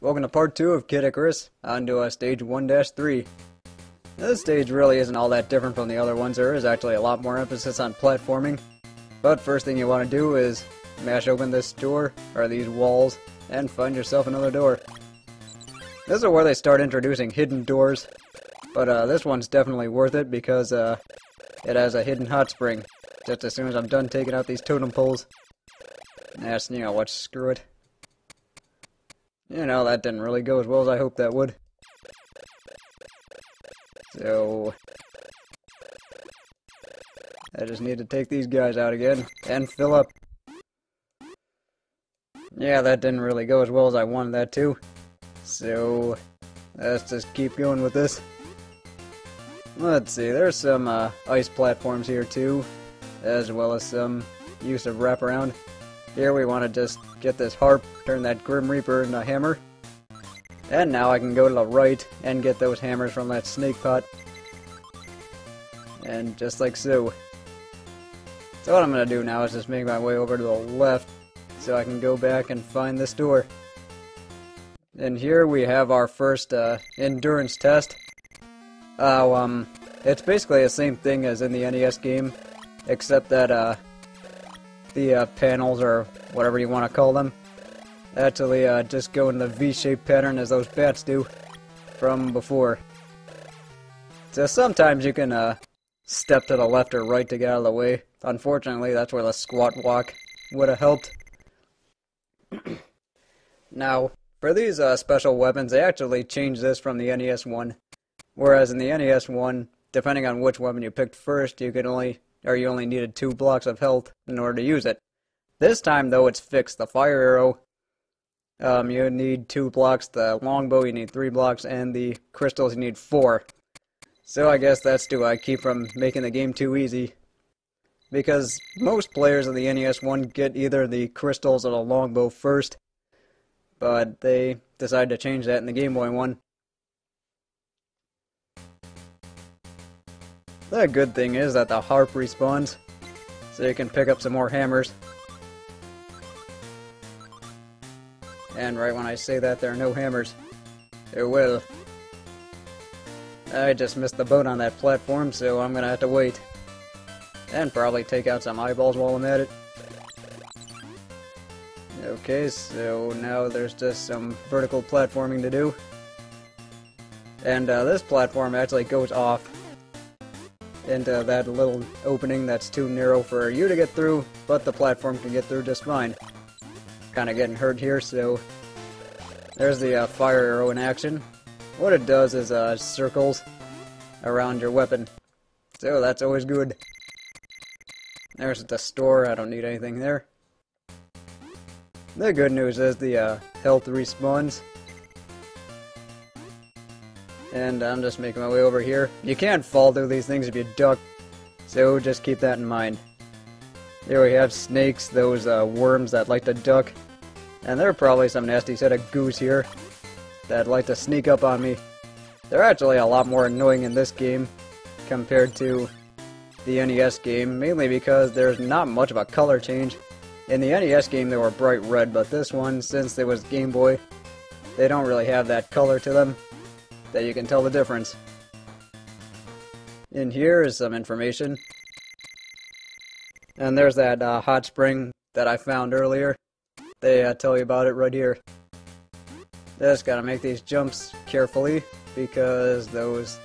Welcome to part 2 of Kid Icarus, on to stage 1-3. This stage really isn't all that different from the other ones. There is actually a lot more emphasis on platforming. But first thing you want to do is mash open this door, or these walls, and find yourself another door. This is where they start introducing hidden doors. But this one's definitely worth it because it has a hidden hot spring. Just as soon as I'm done taking out these totem poles. Yes, you know what, screw it. You know, that didn't really go as well as I hoped that would. So I just need to take these guys out again and fill up. Yeah, that didn't really go as well as I wanted that to. So let's just keep going with this. Let's see, there's some ice platforms here too, as well as some use of wraparound. Here we want to just get this harp, turn that Grim Reaper into a hammer. And now I can go to the right and get those hammers from that snake pot. And just like so. So what I'm going to do now is just make my way over to the left so I can go back and find this door. And here we have our first endurance test. It's basically the same thing as in the NES game, except that the panels, or whatever you want to call them, actually just go in the V-shaped pattern as those bats do from before. So sometimes you can step to the left or right to get out of the way. Unfortunately, that's where the squat walk would have helped. Now, for these special weapons, they actually changed this from the NES one. Whereas in the NES one, depending on which weapon you picked first, you only needed 2 blocks of health in order to use it. This time, though, it's fixed. The fire arrow, you need 2 blocks. The longbow, you need 3 blocks, and the crystals, you need 4. So I guess that's to keep from making the game too easy. Because most players of the NES one get either the crystals or the longbow first, but they decided to change that in the Game Boy one. The good thing is that the harp respawns, so you can pick up some more hammers. And right when I say that, there are no hammers. There will. I just missed the boat on that platform, so I'm gonna have to wait. And probably take out some eyeballs while I'm at it. Okay, so now there's just some vertical platforming to do. And this platform actually goes off into that little opening that's too narrow for you to get through, but the platform can get through just fine. Kind of getting hurt here, so there's the fire arrow in action. What it does is circles around your weapon, so that's always good. There's the store, I don't need anything there. The good news is the health respawns. And I'm just making my way over here. You can't fall through these things if you duck, so just keep that in mind. Here we have snakes, those worms that like to duck. And there are probably some nasty set of goose here that like to sneak up on me. They're actually a lot more annoying in this game compared to the NES game, mainly because there's not much of a color change. In the NES game they were bright red, but this one, since it was Game Boy, they don't really have that color to them that you can tell the difference. In here is some information. And there's that hot spring that I found earlier. They tell you about it right here. Just gotta make these jumps carefully, because those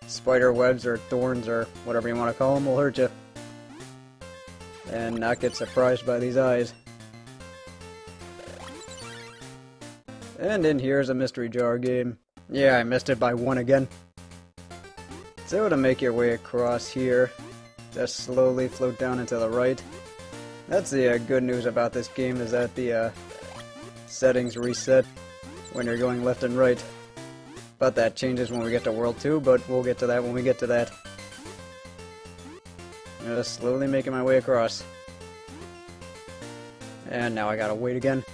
spider webs or thorns or whatever you want to call them will hurt you. And not get surprised by these eyes. And in here is a mystery jar game. Yeah, I missed it by 1 again. So to make your way across here, just slowly float down and to the right. That's the good news about this game, is that the settings reset when you're going left and right. But that changes when we get to World 2, but we'll get to that when we get to that. Just slowly making my way across. And now I gotta wait again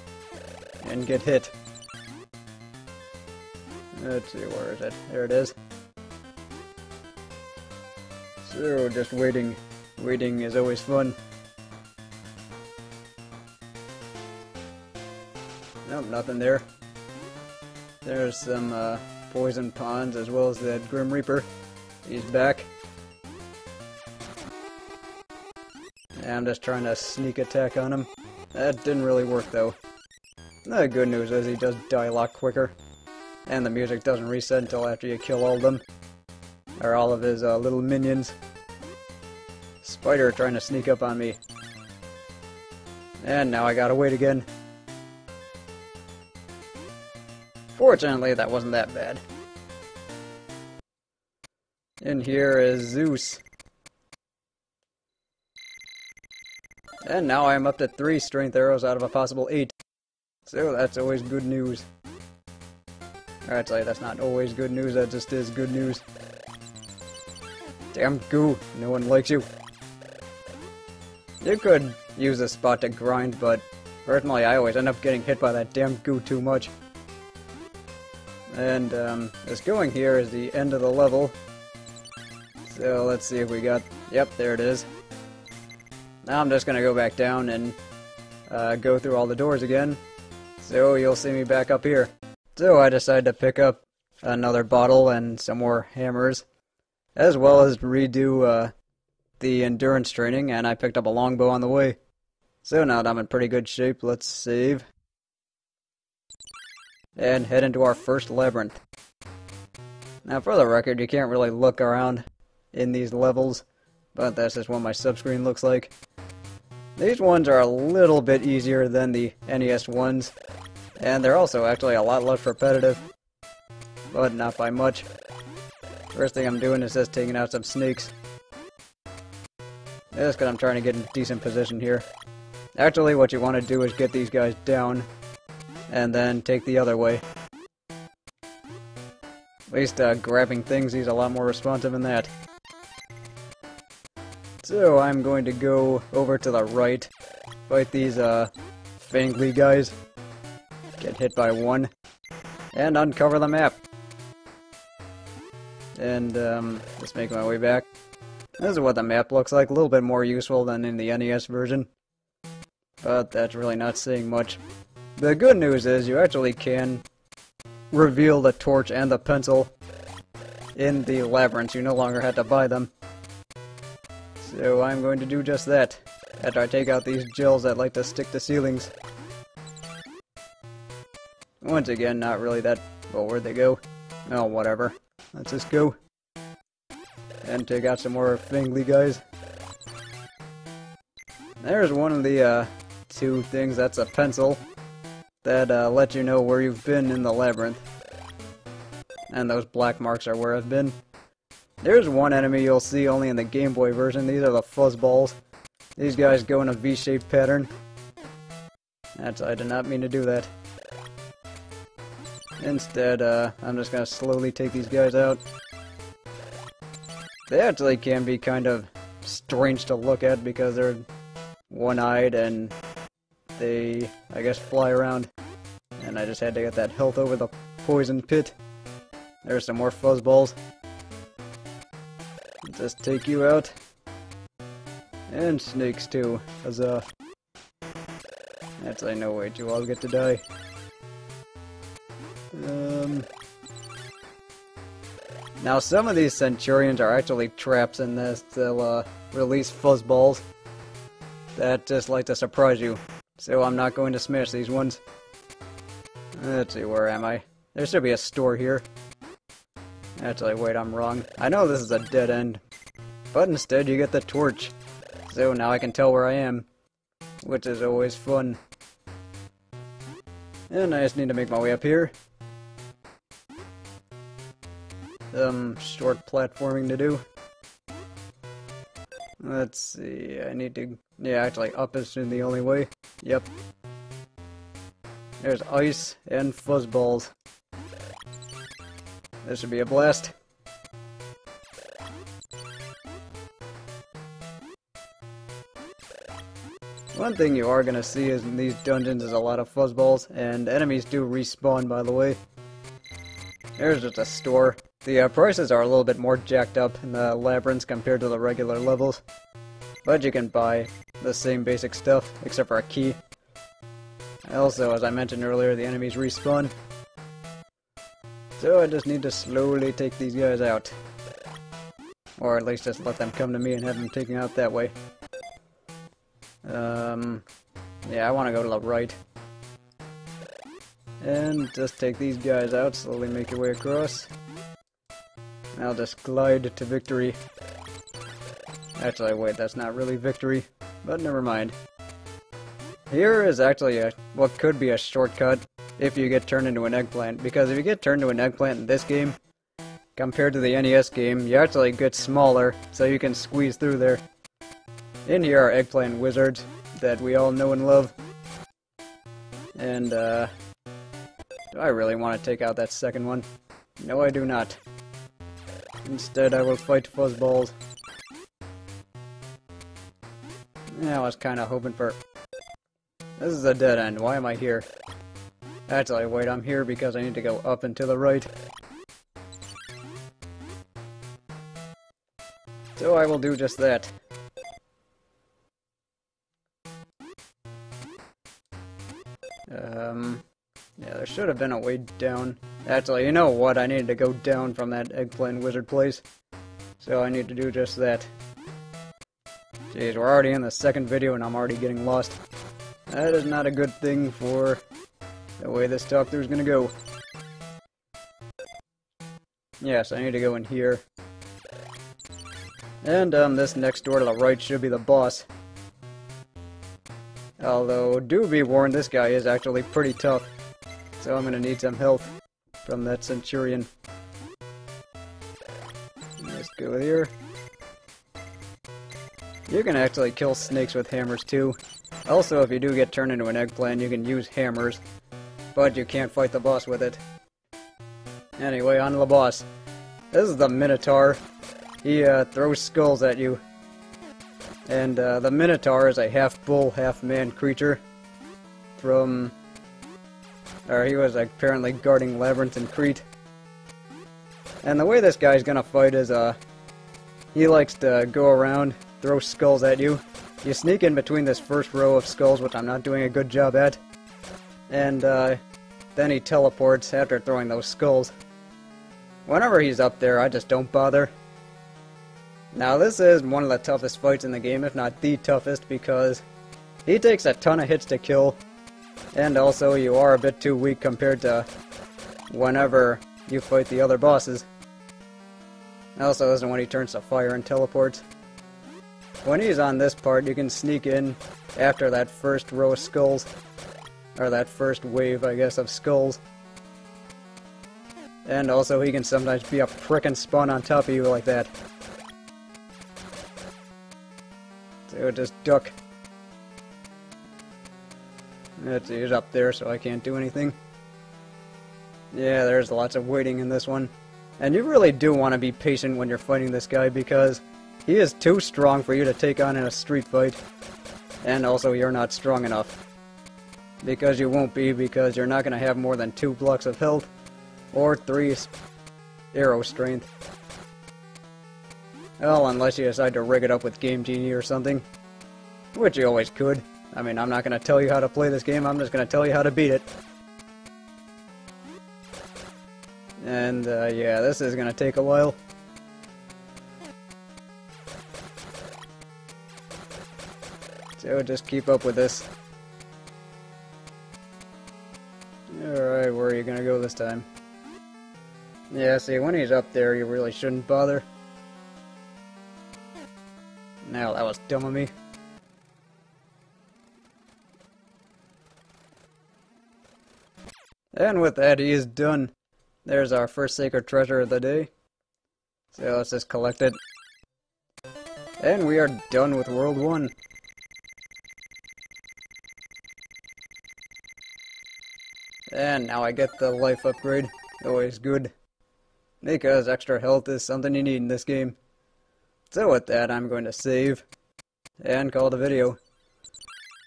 and get hit. Let's see, where is it? There it is. So, just waiting. Waiting is always fun. Nope, nothing there. There's some poison ponds as well as that Grim Reaper. He's back. And I'm just trying to sneak attack on him. That didn't really work though. The good news is he does die a lot quicker. And the music doesn't reset until after you kill all of them. Or all of his little minions. Spider trying to sneak up on me. And now I gotta wait again. Fortunately, that wasn't that bad. In here is Zeus. And now I'm up to 3 strength arrows out of a possible 8. So that's always good news. Or actually, that's not always good news, that just is good news. Damn goo, no one likes you. You could use this spot to grind, but personally I always end up getting hit by that damn goo too much. And this going here is the end of the level. So let's see if we got... Yep, there it is. Now I'm just gonna go back down and go through all the doors again. So you'll see me back up here. So I decided to pick up another bottle and some more hammers, as well as redo the endurance training, and I picked up a longbow on the way. So now that I'm in pretty good shape, let's save. And head into our first labyrinth. Now for the record, you can't really look around in these levels, but that's just what my subscreen looks like. These ones are a little bit easier than the NES ones, and they're also actually a lot less repetitive, but not by much. First thing I'm doing is just taking out some snakes. Just because I'm trying to get in decent position here. Actually, what you want to do is get these guys down, and then take the other way. At least grabbing things, he's a lot more responsive than that. So I'm going to go over to the right, fight these fangly guys, get hit by one, and uncover the map. And just make my way back. This is what the map looks like, a little bit more useful than in the NES version. But that's really not saying much. The good news is you actually can reveal the torch and the pencil in the labyrinths. You no longer have to buy them. So I'm going to do just that, after I take out these gels that like to stick to ceilings. Once again, not really that... well, where'd they go? Oh, whatever. Let's just go. And take out some more fangly guys. There's one of the two things, that's a pencil, that lets you know where you've been in the labyrinth. And those black marks are where I've been. There's one enemy you'll see only in the Game Boy version. These are the fuzzballs. These guys go in a V-shaped pattern. I did not mean to do that. Instead, I'm just gonna slowly take these guys out. They actually can be kind of strange to look at because they're one-eyed and they, I guess, fly around. And I just had to get that health over the poison pit. There's some more fuzzballs. Just take you out. And snakes too. Huzzah. Actually, no, wait, you all get to die. Now some of these Centurions are actually traps in this. They'll release fuzzballs that just like to surprise you. So I'm not going to smash these ones. Let's see, where am I? There should be a store here. Actually, wait, I'm wrong. I know this is a dead end, but instead you get the torch. So now I can tell where I am, which is always fun. And I just need to make my way up here. Short platforming to do. Let's see, I need to... yeah, actually, up is the only way. Yep. There's ice and fuzzballs. This should be a blast. One thing you are gonna see is in these dungeons is a lot of fuzzballs, and enemies do respawn, by the way. There's just a store. The prices are a little bit more jacked up in the labyrinths compared to the regular levels. But you can buy the same basic stuff, except for a key. Also, as I mentioned earlier, the enemies respawn. So I just need to slowly take these guys out. Or at least just let them come to me and have them taken out that way. Yeah, I want to go to the right. And just take these guys out, slowly make your way across. And I'll just glide to victory. Actually, wait, that's not really victory, but never mind. Here is actually what could be a shortcut if you get turned into an eggplant, because if you get turned into an eggplant in this game, compared to the NES game, you actually get smaller, so you can squeeze through there. In here are eggplant wizards that we all know and love. And, do I really want to take out that second one? No, I do not. Instead, I will fight fuzzballs. Yeah, I was kind of hoping for... This is a dead end. Why am I here? Actually, wait, I'm here because I need to go up and to the right. So I will do just that. Yeah, there should have been a way down. Actually, you know what? I needed to go down from that eggplant wizard place. So I need to do just that. Jeez, we're already in the second video and I'm already getting lost. That is not a good thing for the way this talkthrough is gonna go. Yes, I need to go in here. And this next door to the right should be the boss. Although, do be warned, this guy is actually pretty tough. So I'm gonna need some help from that centurion. Let's go here. You can actually kill snakes with hammers too. Also, if you do get turned into an eggplant, you can use hammers. But you can't fight the boss with it. Anyway, on to the boss. This is the Minotaur. He throws skulls at you. And the Minotaur is a half-bull, half-man creature from... Or he was apparently guarding Labyrinth in Crete. And the way this guy's gonna fight is, he likes to go around, throw skulls at you. You sneak in between this first row of skulls, which I'm not doing a good job at. And then he teleports after throwing those skulls. Whenever he's up there, I just don't bother. Now this is one of the toughest fights in the game, if not the toughest, because he takes a ton of hits to kill. And also you are a bit too weak compared to whenever you fight the other bosses. Also, this is when he turns to fire and teleports. When he's on this part, you can sneak in after that first row of skulls. Or that first wave, I guess, of skulls. And also, he can sometimes be a prick and spawn on top of you like that. So just duck. He's up there, so I can't do anything. Yeah, there's lots of waiting in this one. And you really do want to be patient when you're fighting this guy, because he is too strong for you to take on in a street fight. And also, you're not strong enough. Because you won't be, because you're not going to have more than 2 blocks of health, or 3 arrow strength. Well, unless you decide to rig it up with Game Genie or something. Which you always could. I mean, I'm not going to tell you how to play this game, I'm just going to tell you how to beat it. And, yeah, this is going to take a while. So just keep up with this. Alright, where are you going to go this time? Yeah, see, when he's up there, you really shouldn't bother. Now, that was dumb of me. And with that, he is done. There's our first sacred treasure of the day. So let's just collect it. And we are done with World 1. And now I get the life upgrade. Always good. Because extra health is something you need in this game. So with that, I'm going to save. And call it a video.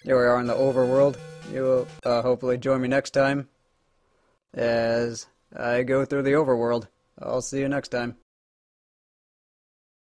Here we are in the overworld. You will hopefully join me next time. As I go through the overworld. I'll see you next time.